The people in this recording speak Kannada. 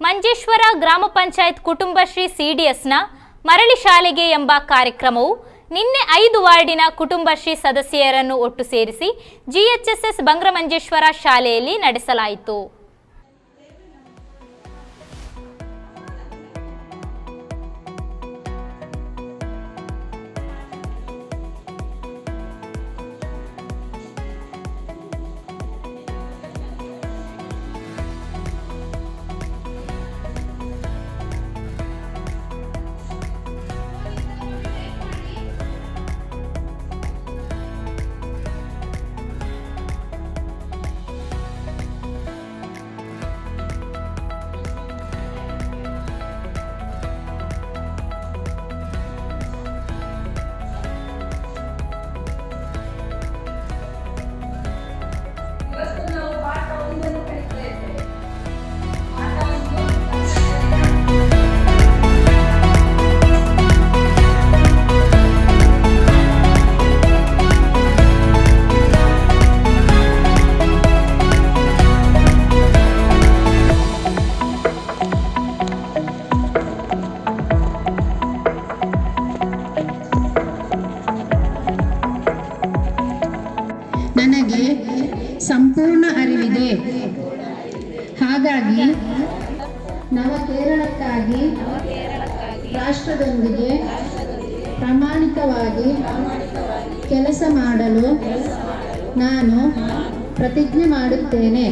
ಮಂಜೇಶ್ವರ ಗ್ರಾಮ ಪಂಚಾಯತ್ ಕುಟುಂಬಶ್ರೀ ಸಿಡಿಎಸ್ನ ಮರಳಿ ಶಾಲೆಗೆ ಎಂಬ ಕಾರ್ಯಕ್ರಮವು ನಿನ್ನೆ 5 ವಾರ್ಡಿನ ಕುಟುಂಬಶ್ರೀ ಸದಸ್ಯರನ್ನು ಒಟ್ಟು ಸೇರಿಸಿ ಜಿಎಚ್ಎಸ್ಎಸ್ ಬಂಗ್ರಮಂಜೇಶ್ವರ ಶಾಲೆಯಲ್ಲಿ ನಡೆಸಲಾಯಿತು. ನನಗೆ ಸಂಪೂರ್ಣ ಅರಿವಿದೆ. ಹಾಗಾಗಿ ನವ ಕೇರಳಕ್ಕಾಗಿ ರಾಷ್ಟ್ರದೊಂದಿಗೆ ಪ್ರಾಮಾಣಿಕವಾಗಿ ಕೆಲಸ ಮಾಡಲು ನಾನು ಪ್ರತಿಜ್ಞೆ ಮಾಡುತ್ತೇನೆ.